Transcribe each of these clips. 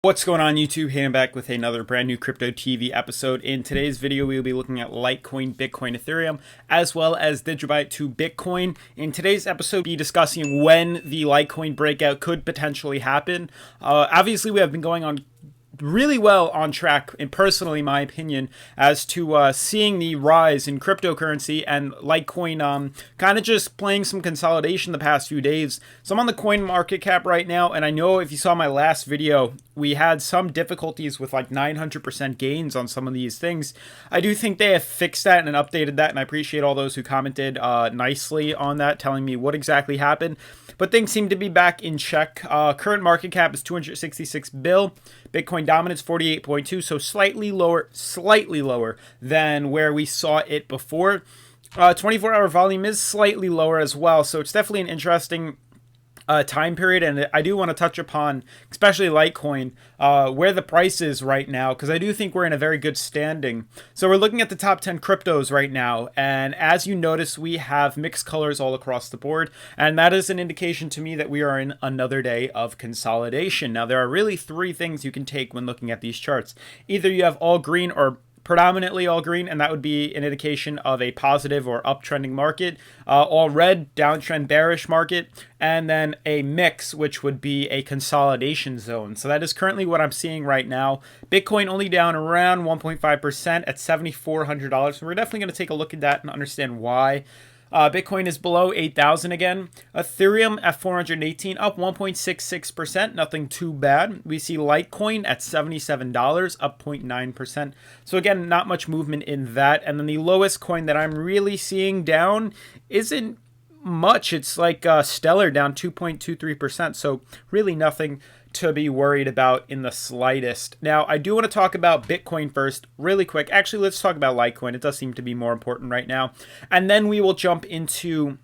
What's going on YouTube? Hayden back with another brand new Crypto TV episode. In today's video, we will be looking at Litecoin, Bitcoin, Ethereum, as well as Digibyte to Bitcoin. In today's episode, we'll be discussing when the Litecoin breakout could potentially happen. Obviously, we have been going on really well on track, in personally my opinion, as to seeing the rise in cryptocurrency and Litecoin kind of just playing some consolidation the past few days. So I'm on the coin market cap right now, and I know if you saw my last video, we had some difficulties with like 900% gains on some of these things. I do think they have fixed that and updated that, and I appreciate all those who commented nicely on that, telling me what exactly happened. But things seem to be back in check. Current market cap is 266 bill. Bitcoin dominance 48.2, so slightly lower than where we saw it before. 24-hour volume is slightly lower as well, so it's definitely an interesting time period, and I do want to touch upon, especially Litecoin, where the price is right now, because I do think we're in a very good standing. So we're looking at the top 10 cryptos right now, and as you notice, we have mixed colors all across the board, and that is an indication to me that we are in another day of consolidation. Now, there are really three things you can take when looking at these charts. Either you have all green or predominantly all green, and that would be an indication of a positive or uptrending market. All red, downtrend bearish market, and then a mix, which would be a consolidation zone. So that is currently what I'm seeing right now. Bitcoin only down around 1.5% at $7,400. So we're definitely going to take a look at that and understand why. Bitcoin is below 8,000 again. Ethereum at 418, up 1.66%, nothing too bad. We see Litecoin at $77, up 0.9%. So again, not much movement in that. And then the lowest coin that I'm really seeing down isn't much. It's like Stellar down 2.23%. So really nothing to be worried about in the slightest. Now, I do want to talk about Bitcoin first, really quick. Actually, let's talk about Litecoin. It does seem to be more important right now. And then we will jump into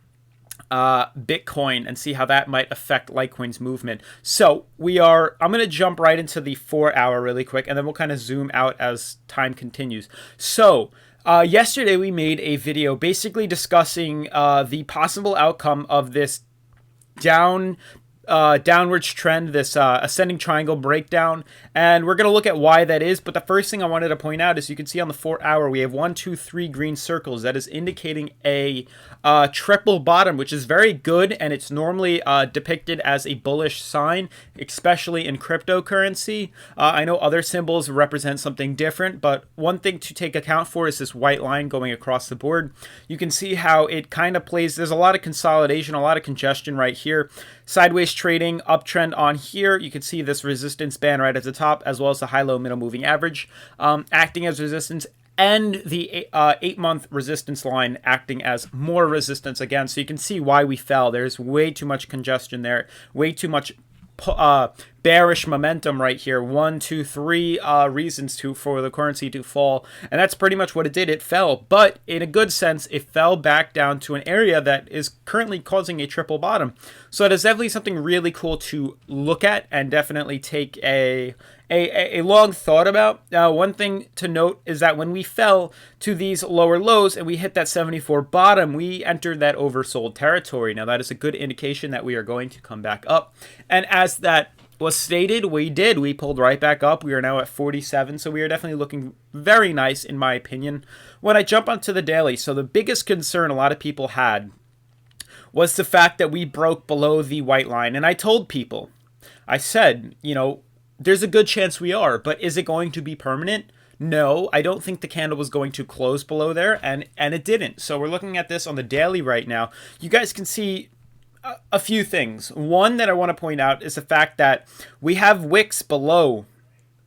Bitcoin and see how that might affect Litecoin's movement. So I'm going to jump right into the 4-hour really quick, and then we'll kind of zoom out as time continues. So yesterday we made a video basically discussing the possible outcome of this downwards trend, this ascending triangle breakdown, and we're going to look at why that is. But the first thing I wanted to point out is you can see on the 4-hour we have 1, 2, 3 green circles. That is indicating a triple bottom, which is very good, and it's normally depicted as a bullish sign, especially in cryptocurrency. I know other symbols represent something different, but one thing to take account for is this white line going across the board. You can see how it kind of plays. There's a lot of consolidation, a lot of congestion right here. Sideways trading, uptrend on here. You can see this resistance band right at the top, as well as the high-low middle moving average acting as resistance, and the 8-month resistance line acting as more resistance again. So you can see why we fell. There's way too much congestion there, way too much bearish momentum right here. 1, 2, 3 reasons for the currency to fall, and that's pretty much what it did. It fell, but in a good sense, it fell back down to an area that is currently causing a triple bottom. So that is definitely something really cool to look at and definitely take a long thought about. One thing to note is that when we fell to these lower lows and we hit that 74 bottom, we entered that oversold territory. Now that is a good indication that we are going to come back up. And as that was stated, we did. We pulled right back up. We are now at 47, so we are definitely looking very nice in my opinion. When I jump onto the daily, so the biggest concern a lot of people had was the fact that we broke below the white line. And I told people, I said, there's a good chance we are, but is it going to be permanent? No, I don't think the candle was going to close below there, and it didn't. So we're looking at this on the daily right now. You guys can see a few things. One that I want to point out is the fact that we have wicks below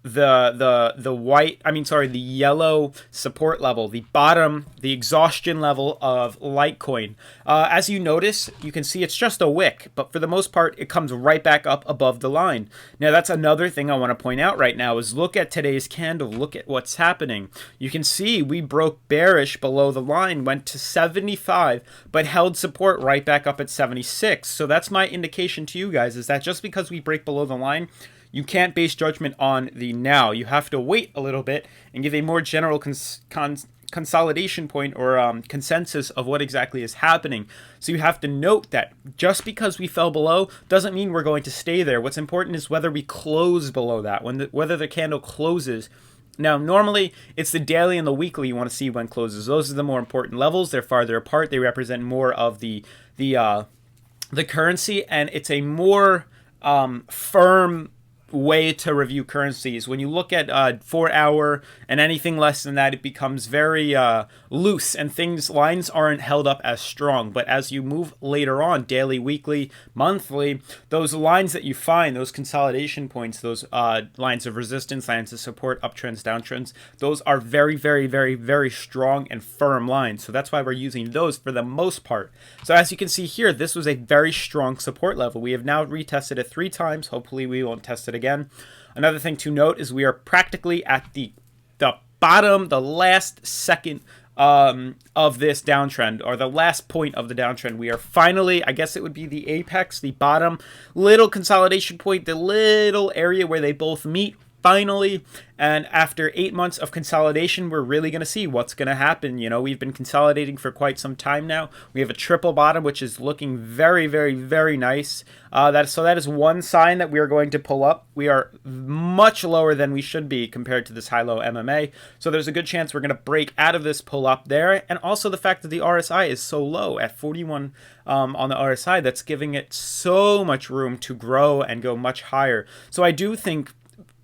the yellow support level, the bottom, the exhaustion level of Litecoin. As you notice, you can see it's just a wick, but for the most part, it comes right back up above the line. Now, that's another thing I want to point out right now is look at today's candle. Look at what's happening. You can see we broke bearish below the line, went to 75, but held support right back up at 76. So that's my indication to you guys, is that just because we break below the line, you can't base judgment on the now. You have to wait a little bit and give a more general consolidation point or consensus of what exactly is happening. So you have to note that just because we fell below doesn't mean we're going to stay there. What's important is whether we close below that, whether the candle closes. Now, normally, it's the daily and the weekly you want to see when closes. Those are the more important levels. They're farther apart. They represent more of the currency, and it's a more firm way to review currencies. When you look at 4-hour and anything less than that, it becomes very loose, and lines aren't held up as strong. But as you move later on, daily, weekly, monthly, those lines that you find, those consolidation points, those lines of resistance, lines of support, uptrends, downtrends, those are very, very, very, very strong and firm lines. So that's why we're using those for the most part. So as you can see here, this was a very strong support level. We have now retested it 3 times. Hopefully we won't test it again. Another thing to note is we are practically at the bottom, the last second of this downtrend, or the last point of the downtrend. We are finally, I guess it would be the apex, the bottom little consolidation point, the little area where they both meet. Finally, and after 8 months of consolidation, we're really going to see what's going to happen. You know, we've been consolidating for quite some time now. We have a triple bottom, which is looking very, very, very nice. That is one sign that we are going to pull up. We are much lower than we should be compared to this high-low MMA. So there's a good chance we're going to break out of this pull up there. And also the fact that the RSI is so low at 41 on the RSI, that's giving it so much room to grow and go much higher. So I do think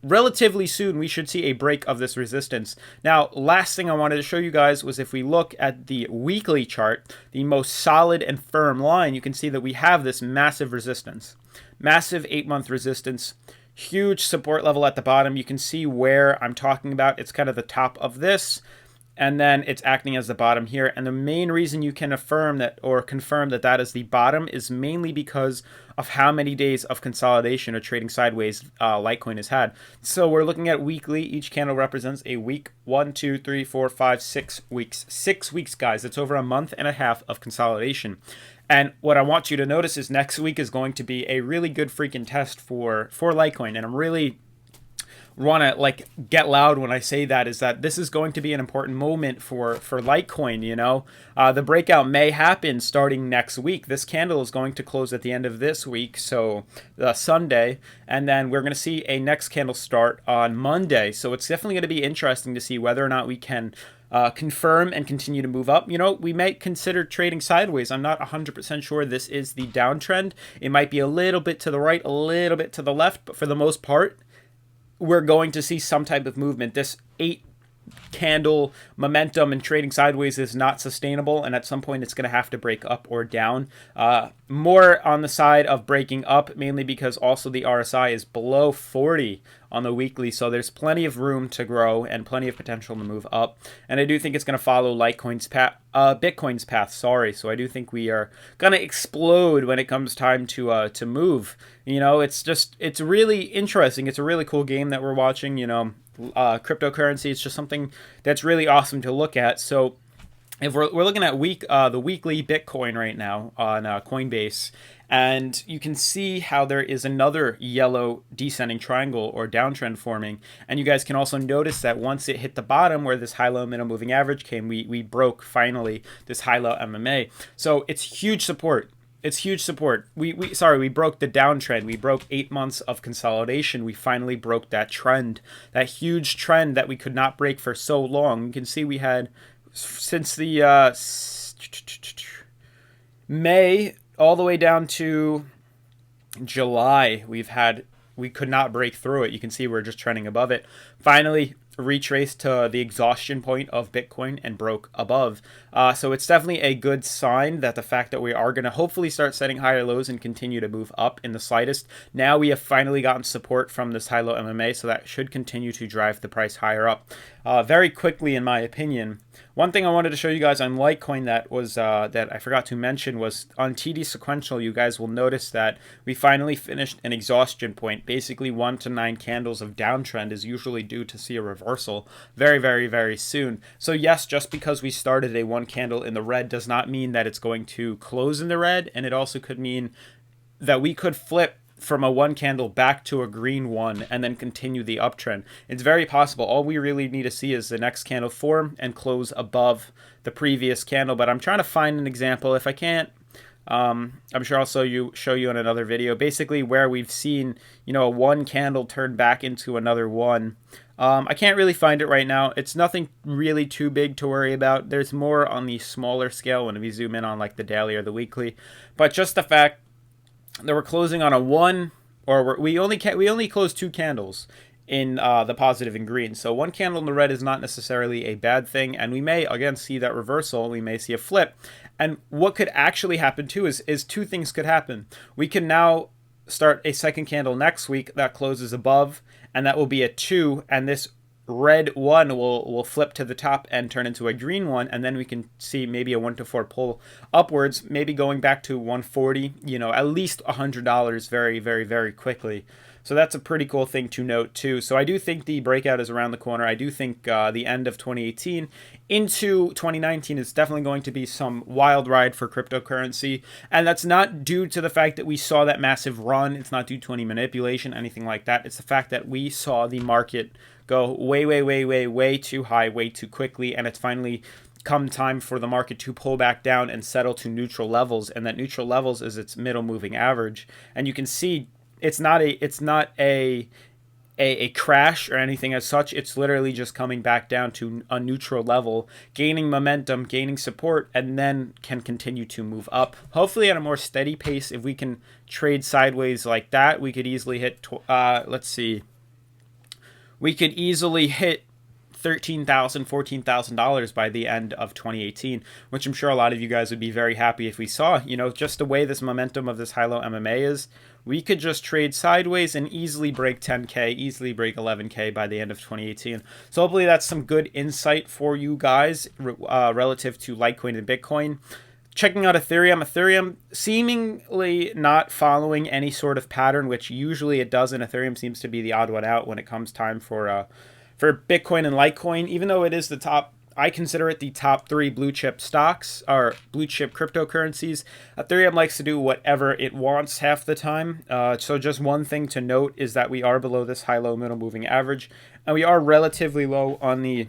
relatively soon we should see a break of this resistance. Now, last thing I wanted to show you guys was if we look at the weekly chart, the most solid and firm line, you can see that we have this massive resistance. Massive 8-month resistance. Huge support level at the bottom. You can see where I'm talking about. It's kind of the top of this, and then it's acting as the bottom here. And the main reason you can affirm that or confirm that that is the bottom is mainly because of how many days of consolidation or trading sideways Litecoin has had. So we're looking at weekly. Each candle represents a week. 1, 2, 3, 4, 5, 6 weeks. 6 weeks, guys. It's over a month and a half of consolidation. And what I want you to notice is next week is going to be a really good freaking test for Litecoin. And I'm really want to get loud when I say that, is that this is going to be an important moment for Litecoin. You know, the breakout may happen starting next week. This candle is going to close at the end of this week, so Sunday, and then we're going to see a next candle start on Monday. So it's definitely going to be interesting to see whether or not we can confirm and continue to move up. You know, we might consider trading sideways. I'm not 100% sure this is the downtrend. It might be a little bit to the right, a little bit to the left, but for the most part, we're going to see some type of movement. This 8-candle momentum and trading sideways is not sustainable, and at some point it's going to have to break up or down. More on the side of breaking up, mainly because also the RSI is below 40 on the weekly, so there's plenty of room to grow and plenty of potential to move up. And I do think it's going to follow Bitcoin's path. So I do think we are going to explode when it comes time to move. You know, it's really interesting. It's a really cool game that we're watching. You know, cryptocurrency. It's just something that's really awesome to look at. So if we're looking at the weekly Bitcoin right now on Coinbase, and you can see how there is another yellow descending triangle or downtrend forming. And you guys can also notice that once it hit the bottom where this high-low middle moving average came, we broke finally this high-low MMA. So it's huge support. It's huge support. We broke the downtrend. We broke 8 months of consolidation. We finally broke that trend, that huge trend that we could not break for so long. You can see we had since the May all the way down to July, we could not break through it. You can see we're just trending above it. Finally retraced to the exhaustion point of Bitcoin and broke above. So it's definitely a good sign that the fact that we are going to hopefully start setting higher lows and continue to move up in the slightest. Now we have finally gotten support from this high-low MMA, so that should continue to drive the price higher up. Very quickly, in my opinion, one thing I wanted to show you guys on Litecoin that was that I forgot to mention was on TD sequential. You guys will notice that we finally finished an exhaustion point. Basically, 1 to 9 candles of downtrend is usually due to see a reversal very, very, very soon. So yes, just because we started a 1 candle in the red does not mean that it's going to close in the red, and it also could mean that we could flip from a one candle back to a green one and then continue the uptrend. It's very possible. All we really need to see is the next candle form and close above the previous candle. But I'm trying to find an example. If I can't, I'm sure I'll show you in another video, basically where we've seen, a one candle turn back into another one. I can't really find it right now. It's nothing really too big to worry about. There's more on the smaller scale when we zoom in on like the daily or the weekly. But just the fact that we're closing on a one, or we only close two candles in the positive and green. So one candle in the red is not necessarily a bad thing, and we may again see that reversal. We may see a flip, and what could actually happen too is two things could happen. We can now start a second candle next week that closes above, and that will be a 2, and this red one will flip to the top and turn into a green one, and then we can see maybe a 1 to 4 pull upwards, maybe going back to 140, at least $100 very, very, very quickly. So that's a pretty cool thing to note too. So I do think the breakout is around the corner. I do think the end of 2018 into 2019 is definitely going to be some wild ride for cryptocurrency. And that's not due to the fact that we saw that massive run. It's not due to any manipulation, anything like that. It's the fact that we saw the market go way, way, way, way, way too high, way too quickly. And it's finally come time for the market to pull back down and settle to neutral levels. And that neutral levels is its middle moving average. And you can see it's not a crash or anything as such. It's literally just coming back down to a neutral level, gaining momentum, gaining support, and then can continue to move up. Hopefully at a more steady pace. If we can trade sideways like that, we could easily hit, let's see, we could easily hit $13,000, $14,000 by the end of 2018, which I'm sure a lot of you guys would be very happy if we saw. Just the way this momentum of this high-low MMA is, we could just trade sideways and easily break 10K, easily break 11K by the end of 2018. So hopefully that's some good insight for you guys relative to Litecoin and Bitcoin. Checking out Ethereum seemingly not following any sort of pattern, which usually it doesn't. Ethereum seems to be the odd one out when it comes time for Bitcoin and Litecoin, even though it is the top. I consider it the top 3 blue chip stocks or blue chip cryptocurrencies. Ethereum likes to do whatever it wants half the time. So just one thing to note is that we are below this high-low middle moving average, and we are relatively low on the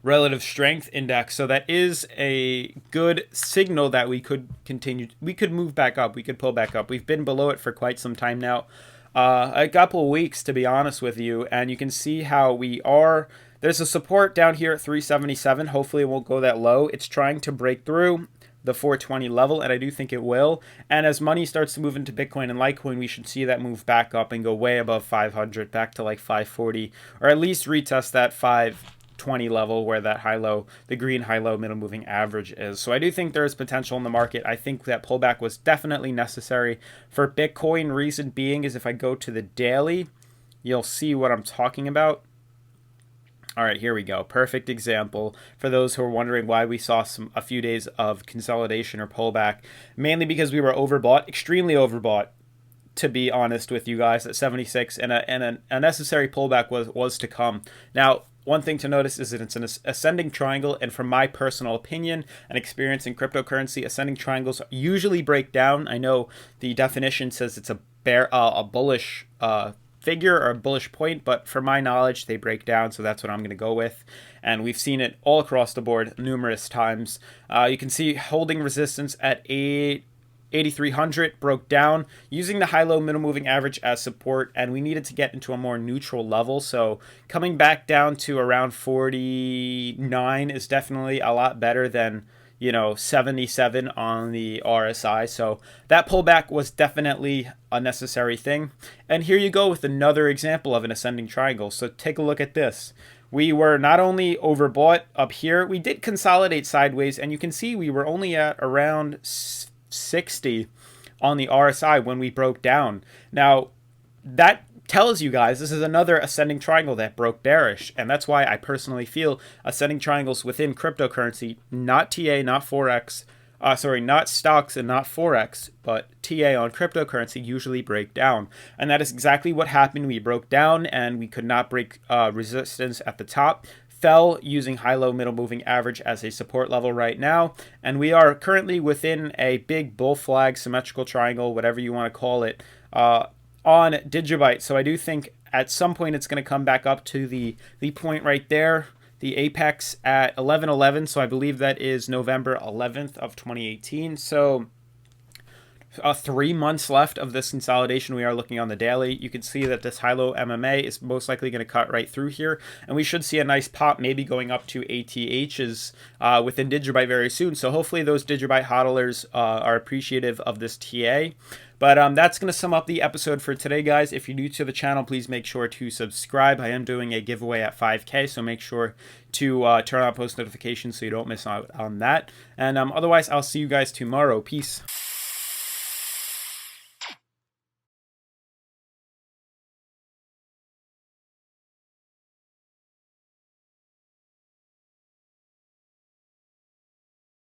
relative strength index. So that is a good signal that we could continue. We could move back up. We could pull back up. We've been below it for quite some time now. A couple of weeks, to be honest with you, and you can see how we are. There's a support down here at 377. Hopefully it won't go that low. It's trying to break through the 420 level, and I do think it will. And as money starts to move into Bitcoin and Litecoin, we should see that move back up and go way above 500, back to like 540, or at least retest that 520 level where that high-low, the green high-low middle moving average is. So I do think there is potential in the market. I think that pullback was definitely necessary for Bitcoin. Reason being is if I go to the daily, you'll see what I'm talking about. All right, here we go. Perfect example for those who are wondering why we saw a few days of consolidation or pullback, mainly because we were overbought, extremely overbought, to be honest with you guys, at 76, and a necessary pullback was to come. Now, one thing to notice is that it's an ascending triangle, and from my personal opinion and experience in cryptocurrency, ascending triangles usually break down. I know the definition says it's a bullish figure or a bullish point, but from my knowledge, they break down, so that's what I'm going to go with. And we've seen it all across the board numerous times. You can see holding resistance at 8,300, broke down, using the high-low middle moving average as support, and we needed to get into a more neutral level. So coming back down to around 49 is definitely a lot better than 77 on the RSI. So that pullback was definitely a necessary thing. And here you go with another example of an ascending triangle. So take a look at this. We were not only overbought up here, we did consolidate sideways, and you can see we were only at around 60 on the RSI when we broke down. Now, that tells you guys this is another ascending triangle that broke bearish, and that's why I personally feel ascending triangles within cryptocurrency, not TA, not Forex, not stocks and not Forex, but TA on cryptocurrency usually break down. And that is exactly what happened. We broke down and we could not break resistance at the top. Fell using high-low middle moving average as a support level right now, and we are currently within a big bull flag, symmetrical triangle, whatever you want to call it, on Digibyte. So I do think at some point it's going to come back up to the point right there, the apex at 1111. So I believe that is November 11th of 2018. So 3 months left of this consolidation. We are looking on the daily. You can see that this high-low MMA is most likely going to cut right through here, and we should see a nice pop, maybe going up to ATHs within Digibyte very soon. So hopefully those Digibyte hodlers are appreciative of this TA. But that's going to sum up the episode for today, guys. If you're new to the channel, please make sure to subscribe. I am doing a giveaway at 5K, so make sure to turn on post notifications so you don't miss out on that. And otherwise, I'll see you guys tomorrow. Peace.